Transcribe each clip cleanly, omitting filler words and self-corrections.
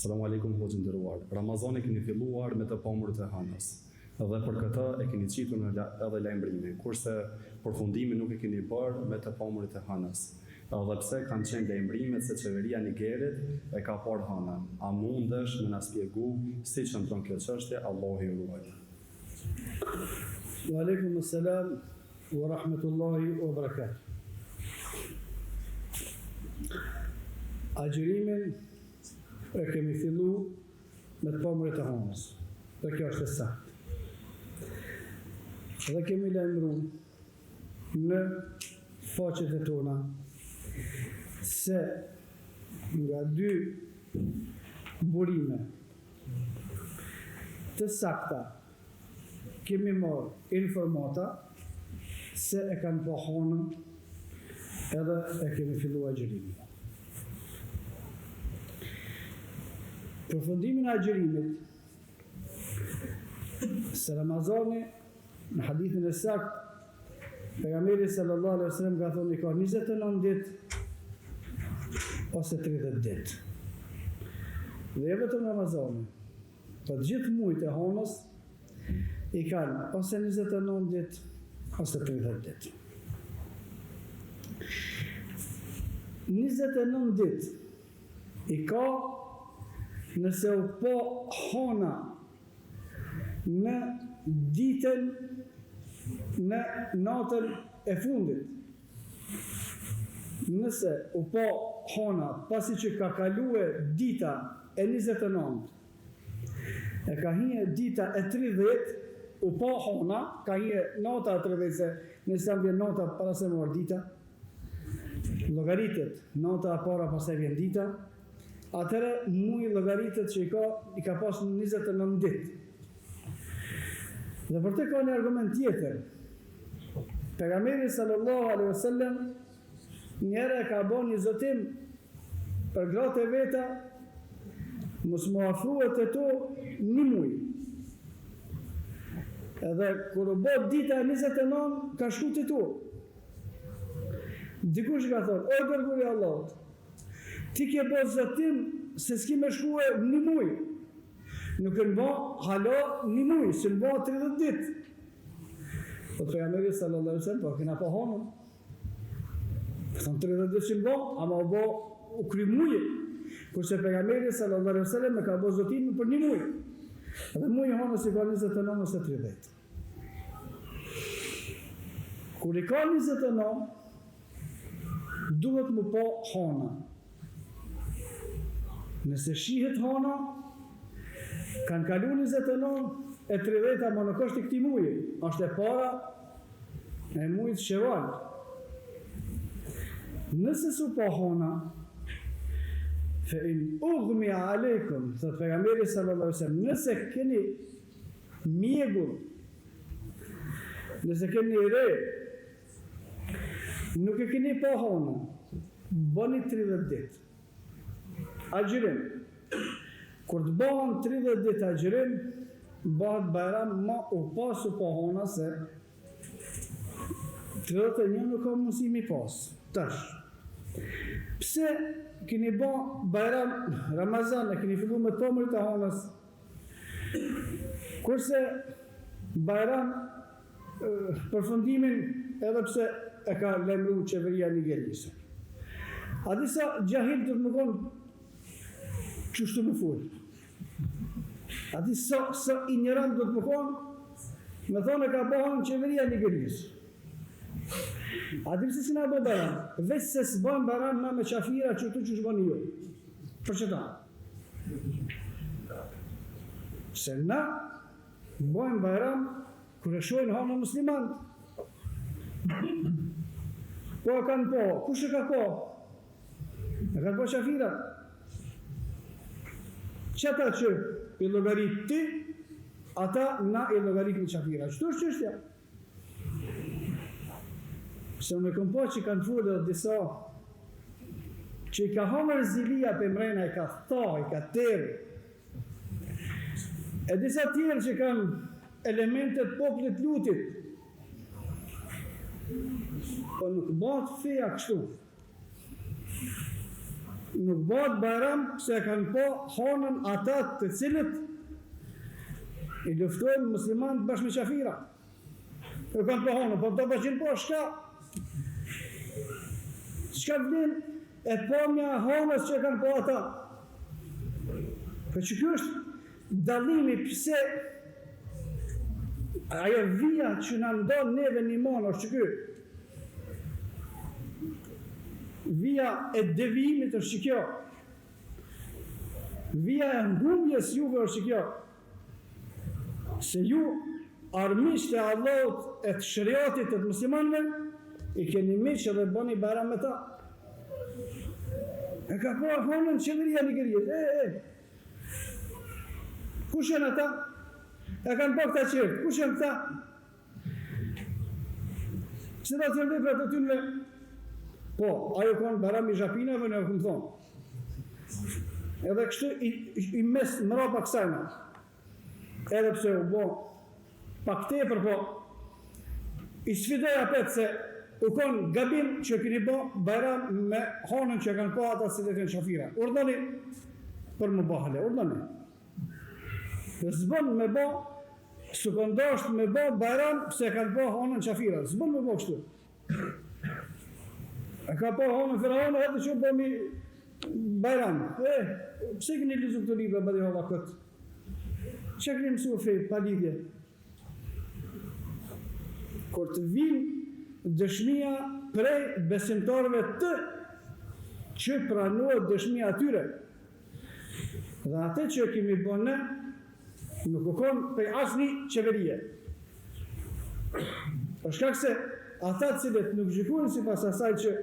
Selamu alaikum hoxhë nderuar. Ramazani keni filluar me të pamurët e hanës. Dhe për këtë e keni qitur edhe lajmërimin, kurse përfundimin nuk e keni bërë me të pamurët e hanës. Dhe pse kanë qenë lajmërimet se qeveria e Nigerit e ka parë hanën. A mundesh me na spjegu si qëndron kjo çështje? Allahu ju ruaj. Wa alaikum assalam wa rahmatullahi wa barakatuh. Agjërimin e kemi fillu me të pamurët e hanës. Dhe kjo është e saktë. Dhe kemi lajmëru në faqet e tona se nga 2 burime të sakta kemi marrë informata se e kanë pa hanën edhe e kemi fillu agjërimin. Përfundimin e agjërimit se Ramazani në hadithin e saktë pejgamberi sallallahu alaihi wasallam ka thonë ka 29 ditë ose 30 ditë. Dhe jo vetëm Ramazani, por gjithë muajt e hanës i kanë ose 29 ditë ose 30 ditë. 29 ditë i ka nëse u po hana në ditën në natën e fundit. Nëse u po hana pasi që ka kalue dita e 29, e ka hije dita e 30, u po hana, ka hije nata e 30, se nëse jam vjen nata para se më dita, llogaritet nata e para pastaj vjen dita, atëherë muaj llogaritet që i ka pas 29 ditë. Dhe për të ka një argument tjetër. Pejgamberi sallallahu alaihi wasallam njëherë ka bën një zotim për gratë e veta, mos më afruhet e to 1 muaj. Edhe kur u bë dita e 29, ka shku të tu. Dikush ka thonë, o dërguari i Allahut, ti ke bërë zotim se s'ki me shkue 1 muaj. Nuk e në hala 1 muaj, se në 30 ditë. Po të pejgamberi sallallahu alaihi wasallam, po kena pa hanën. Thënë 30 ditë që në ama u kry muaj. Kurse pejgamberi sallallahu alaihi wasallam me ka bërë zotimin për 1 muaj. Dhe muaj hanës i ka 29 ose 30. Kur i ka 29, duhet më po hana. Nëse shihet hana, kanë kalu 29 e 30, ma nuk është i këti muji, është e para e mujit Sheval. Nëse su po hana, fe in ughmi aleikum, thot pejgamberi sallallahu alaihi wasallam, nëse keni mjegull, nëse keni re, nuk e keni po hana, bëni 30 ditë. Agjërim. Kur të bëhen 30 ditë agjërim, bëhet bajram ma u pasu po hona se 31 nuk ka mundësi mi pas. Tash. Pse keni bë bajram Ramazan, e keni fillu me tomrit e honës, kurse bajram përfundimin edhe pse e ka lajmëruar qeveria nigerise. A disa gjahil të më konë qështu më full. A di sa ignorant do të më konë, me thonë e ka bëhën qeveria Nigerisë. A di pëse si nga bë baran, veç se s'bën baran ma me qafira që tu që shbën jo. Për që ta? Se na bëjmë baran kër e shojnë hanë muslimant. Po e kanë po, kush e ka po? E kanë po qafira. Qëta që i logarit ti, ata na i logarit në qafira. Qëtu është qështja? Se unë e këm po që kanë full dhe disa që i ka hamër zilia për mrena, i ka tha, i ka tërë. E disa tjerë që kanë elementet poplit lutit. Po nuk bëhet feja kështu. nuk bëhet bajram se kanë po hanën ata të cilët i luftojnë muslimanët bashkë me qafira. E kanë po hanën, po të bashkin po shka vlen e pamja hanës që kanë po ata. Për që kjo është dalimi pse ajo vija që në ndonë neve një monë është që kjo. Vija e devimit është që kjo. Vija e humbjes juve është që kjo. Se ju armisht e Allahut e të shëriatit e të muslimanve i keni miqë dhe bëni bajram me ta. E ka po hanën qeveria Nigeriës. Kush janë ata? E kanë po këta qërë. Kush janë këta? Që da të rëndë për të tynve? Po, ajo kanë bajram i Zhapinave në e këmë thonë. Edhe kështu i mes mrapa kësajna. Edhe pse u bo pak tepër, po i sfidoj apet se u konë gabim që keni bo bajram me hanën që kanë po ata si dhe kënë qafira. Urdhani për më bahale, urdhani. Zbën me bo, së këndosht me bo bajram se kanë po hanën qafira. Zbën me bo kështu. E ka po hanën firahonë, edhe që bo mi bajram. Pse këni lizu këtë libra, bëdi hova këtë? Që këni mësu fej, pa lidhje? Kur të vinë dëshmia prej besimtarëve të që pranohet dëshmia atyre. Dhe atë që kemi bënë ne, nuk u konë prej asni qeverie. Për shkak se ata cilët nuk gjykojnë sipas asaj që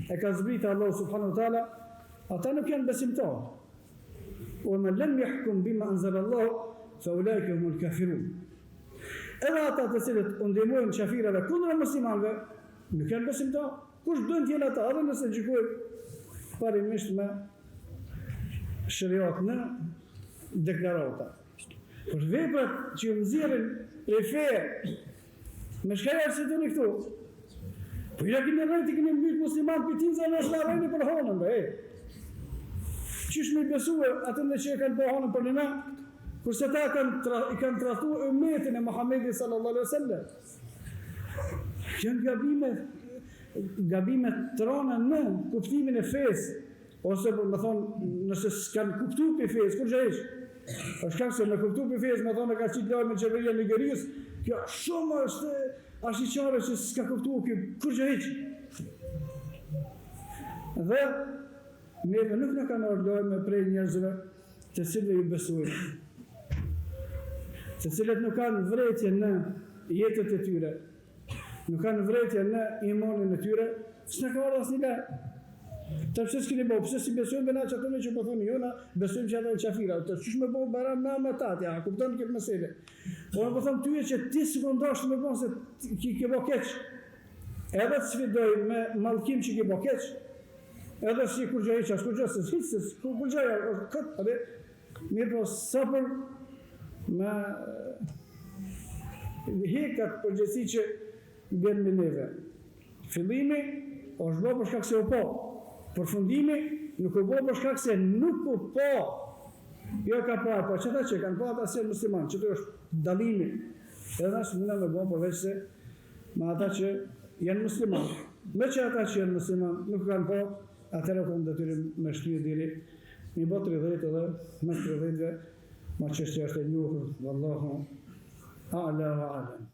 e ka zbritë Allahu subhanahu wa taala, ata nuk janë besimtarë. O me lem jahkum bima anzalallahu, fa ulaika humul kafirun. Edhe ata të cilët ndihmojnë qafirave kundër muslimanëve, nuk janë besimtarë. Kush duhet t'jenë ata, edhe nëse gjykojnë parimisht me shariat në deklarata. Por veprat që ju nxjerrin prej feje, me shka jarë se të një këtu. Po ja kini rejtë, kini mbyt musliman për tinza në është rejnë për honën, Qysh me i besue atëm dhe që e kanë për honën për një na, kurse ta i kanë tratu umetin e Muhammedi sallallahu alaihi wasallam. Janë gabime të rana në kuptimin e fesë, ose për më thonë, nëse s'kanë kuptu për fesë, kur që ishë? Është kam se me kuptu për fesë, më thonë e ka qitë lojë me qeveria Nigerijës, kjo shumë është ashiqare që s'ka kuptu kjo, kur që ishë? Dhe neve nuk në kanë ordojë me prej njerëzve të cilëve ju besujnë, të cilët nuk kanë vretje në jetët e tyre, nuk kanë vretje në imonin e tyre, s'ne ka orë asë një le. Të pëse s'kini bo, pëse si besujnë bëna që atëme që po thoni jona, besujnë që ata e qafira, të qysh me bo baram me amatat, ja, kuptonë këtë mesele. Po në po thonë tyje që ti së këndashtë me bo se ki bo keq, edhe të sfidoj me malkim që ki bo keq, edhe si kur gjaj qas, kur gjaj se s'hitës, kur gjaj këtë, edhe, mirë po sëpër me hekat përgjësi që bjen me neve. Fillimi është bo për shkak se u po. Përfundimi nuk u bo për shkak se nuk u po. Jo ka pa, po që ta që kanë pa ata se musliman, që të është dalimi. Edhe nështë mëna me bo përveç se ma ata që janë musliman. Me që ata që janë musliman nuk kanë po, atëre këmë dhe tyri me shtyje diri. Mi bo 30 edhe mes 30 ma qështja është e njuhur. Wallahu a'la wa a'lam.